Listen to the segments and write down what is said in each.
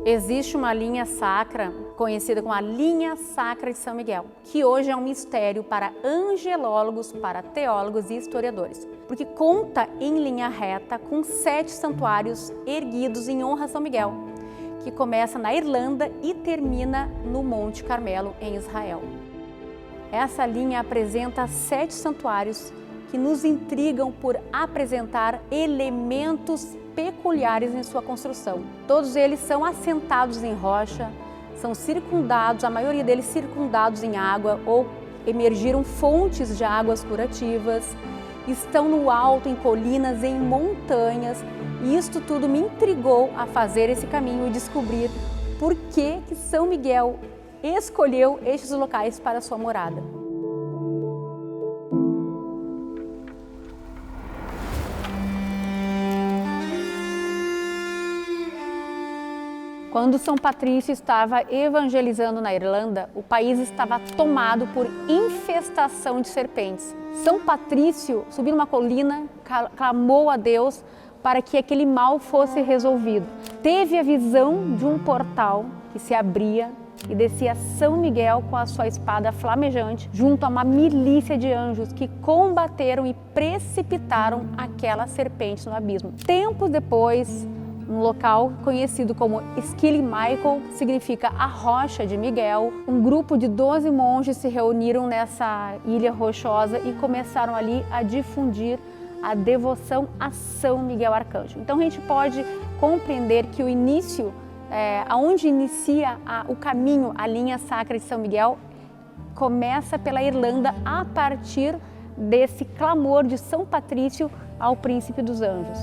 Existe uma linha sacra, conhecida como a linha sacra de São Miguel, que hoje é um mistério para angelólogos, para teólogos e historiadores, porque conta em linha reta com 7 santuários erguidos em honra a São Miguel, que começa na Irlanda e termina no Monte Carmelo, em Israel. Essa linha apresenta 7 santuários que nos intrigam por apresentar elementos peculiares em sua construção. Todos eles são assentados em rocha, são circundados, a maioria deles circundados em água ou emergiram fontes de águas curativas, estão no alto, em colinas, em montanhas, e isto tudo me intrigou a fazer esse caminho e descobrir por que São Miguel escolheu estes locais para sua morada. Quando São Patrício estava evangelizando na Irlanda, o país estava tomado por infestação de serpentes. São Patrício subiu numa colina, clamou a Deus para que aquele mal fosse resolvido. Teve a visão de um portal que se abria e descia São Miguel com a sua espada flamejante junto a uma milícia de anjos que combateram e precipitaram aquelas serpentes no abismo. Tempos depois, um local conhecido como Esquile Michael, que significa a rocha de Miguel. Um grupo de 12 monges se reuniram nessa ilha rochosa e começaram ali a difundir a devoção a São Miguel Arcanjo. Então a gente pode compreender que o início, aonde inicia o caminho, a linha sacra de São Miguel, começa pela Irlanda a partir desse clamor de São Patrício ao príncipe dos anjos.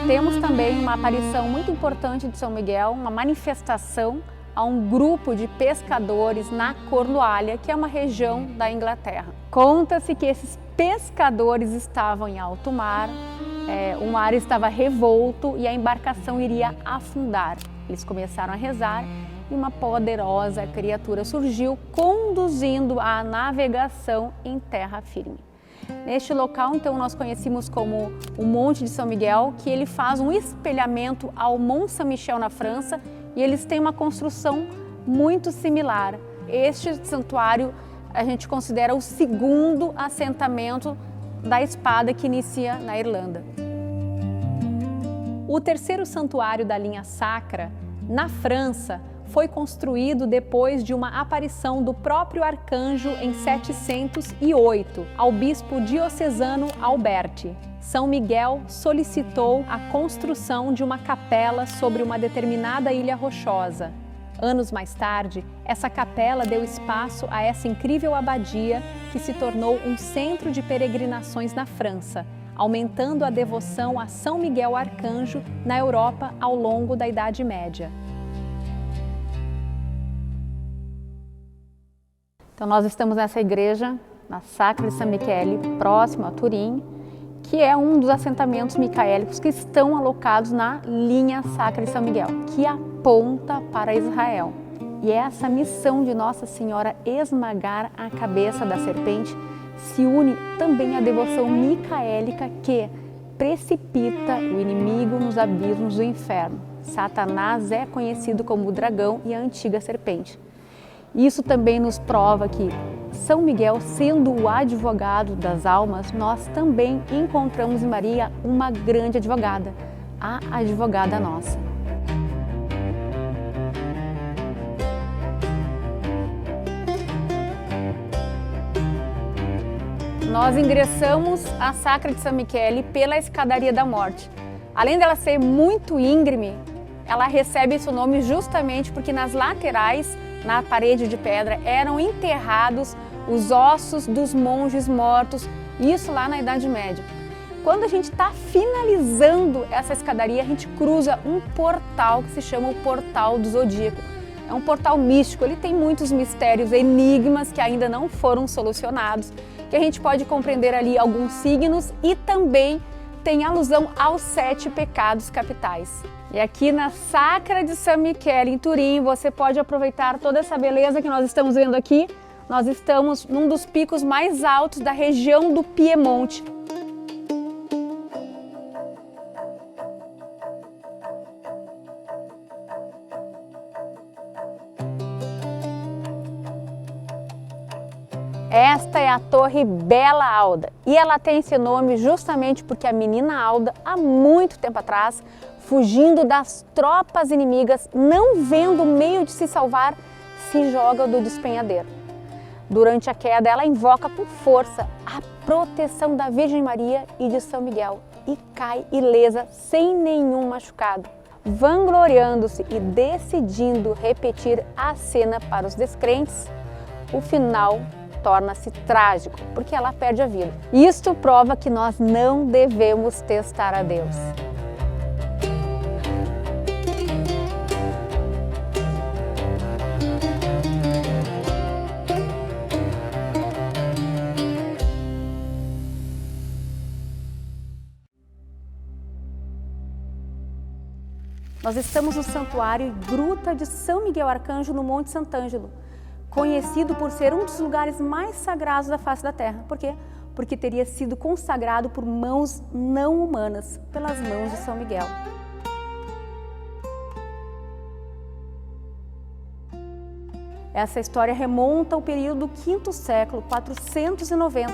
Temos também uma aparição muito importante de São Miguel, uma manifestação a um grupo de pescadores na Cornualha, que é uma região da Inglaterra. Conta-se que esses pescadores estavam em alto mar, o mar estava revolto e a embarcação iria afundar. Eles começaram a rezar e uma poderosa criatura surgiu, conduzindo a navegação em terra firme. Neste local, então, nós conhecemos como o Monte de São Miguel, que ele faz um espelhamento ao Mont Saint-Michel na França, e eles têm uma construção muito similar. Este santuário a gente considera o segundo assentamento da espada que inicia na Irlanda. O terceiro santuário da linha sacra, na França, foi construído depois de uma aparição do próprio arcanjo em 708 ao bispo diocesano Alberti. São Miguel solicitou a construção de uma capela sobre uma determinada ilha rochosa. Anos mais tarde, essa capela deu espaço a essa incrível abadia que se tornou um centro de peregrinações na França, aumentando a devoção a São Miguel Arcanjo na Europa ao longo da Idade Média. Então nós estamos nessa igreja, na Sacra de San Michele, próximo a Turim, que é um dos assentamentos micaélicos que estão alocados na linha Sacra de São Miguel, que aponta para Israel. E essa missão de Nossa Senhora esmagar a cabeça da serpente se une também à devoção micaélica que precipita o inimigo nos abismos do inferno. Satanás é conhecido como o dragão e a antiga serpente. Isso também nos prova que São Miguel, sendo o advogado das almas, nós também encontramos em Maria uma grande advogada, a advogada nossa. Nós ingressamos à Sacra de San Michele pela Escadaria da Morte. Além dela ser muito íngreme, ela recebe esse nome justamente porque nas laterais, na parede de pedra, eram enterrados os ossos dos monges mortos, isso lá na Idade Média. Quando a gente está finalizando essa escadaria, a gente cruza um portal que se chama o Portal do Zodíaco. É um portal místico, ele tem muitos mistérios, enigmas que ainda não foram solucionados, que a gente pode compreender ali alguns signos e também tem alusão aos 7 pecados capitais. E aqui na Sacra de San Michele, em Turim, você pode aproveitar toda essa beleza que nós estamos vendo aqui nós estamos num dos picos mais altos da região do Piemonte. Esta é a Torre Bela Alda e ela tem esse nome justamente porque a menina Alda, há muito tempo atrás, fugindo das tropas inimigas, não vendo meio de se salvar, se joga do despenhadeiro. Durante a queda, ela invoca por força a proteção da Virgem Maria e de São Miguel e cai ilesa, sem nenhum machucado. Vangloriando-se e decidindo repetir a cena para os descrentes, o final torna-se trágico, porque ela perde a vida. Isto prova que nós não devemos testar a Deus. Nós estamos no Santuário e Gruta de São Miguel Arcanjo, no Monte Sant'Angelo, conhecido por ser um dos lugares mais sagrados da face da Terra. Por quê? Porque teria sido consagrado por mãos não humanas, pelas mãos de São Miguel. Essa história remonta ao período do V século, 490,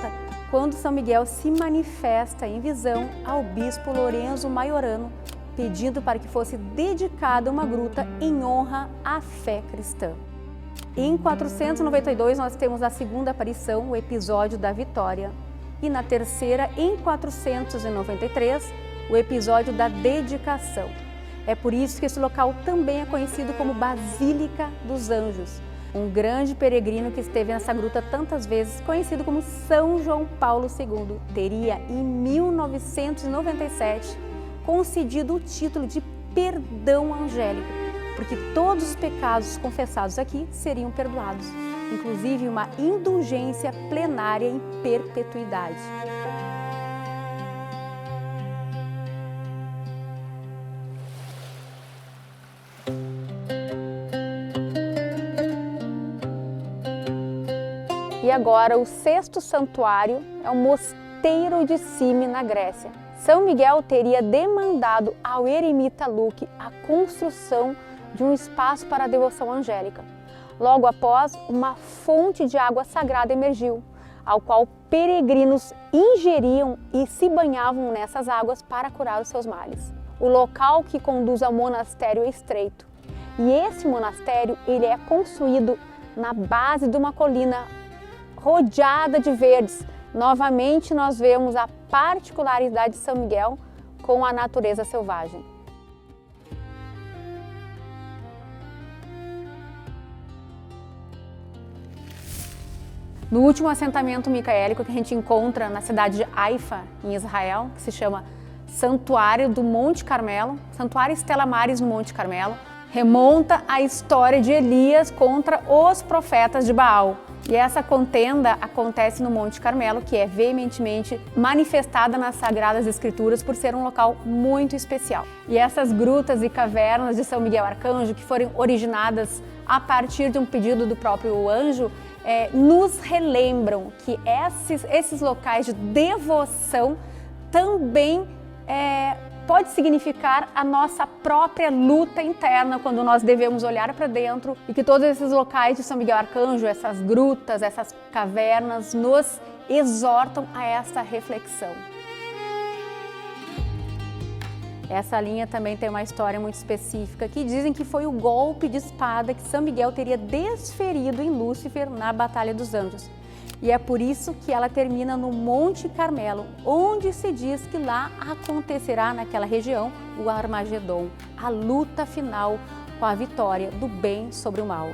quando São Miguel se manifesta em visão ao bispo Lorenzo Maiorano, pedindo para que fosse dedicada uma gruta em honra à fé cristã. Em 492 nós temos a segunda aparição, o episódio da Vitória, e na terceira, em 493, o episódio da dedicação. É por isso que esse local também é conhecido como Basílica dos Anjos. Um grande peregrino que esteve nessa gruta tantas vezes, conhecido como São João Paulo II, teria em 1997 concedido o título de perdão angélico, porque todos os pecados confessados aqui seriam perdoados, inclusive uma indulgência plenária em perpetuidade. E agora o sexto santuário é o Mosteiro de Cime, na Grécia. São Miguel teria demandado ao eremita Luque a construção de um espaço para a devoção angélica. Logo após, uma fonte de água sagrada emergiu, ao qual peregrinos ingeriam e se banhavam nessas águas para curar os seus males. O local que conduz ao monastério é estreito, e esse monastério ele é construído na base de uma colina rodeada de verdes. Novamente nós vemos a particularidade de São Miguel com a natureza selvagem. No último assentamento micaélico que a gente encontra na cidade de Haifa, em Israel, que se chama Santuário do Monte Carmelo, Santuário Stella Maris no Monte Carmelo, remonta a história de Elias contra os profetas de Baal. E essa contenda acontece no Monte Carmelo, que é veementemente manifestada nas Sagradas Escrituras por ser um local muito especial. E essas grutas e cavernas de São Miguel Arcanjo, que foram originadas a partir de um pedido do próprio anjo, nos relembram que esses locais de devoção também pode significar a nossa própria luta interna, quando nós devemos olhar para dentro, e que todos esses locais de São Miguel Arcanjo, essas grutas, essas cavernas, nos exortam a essa reflexão. Essa linha também tem uma história muito específica, que dizem que foi o golpe de espada que São Miguel teria desferido em Lúcifer na Batalha dos Anjos. E é por isso que ela termina no Monte Carmelo, onde se diz que lá acontecerá naquela região o Armagedon, a luta final com a vitória do bem sobre o mal.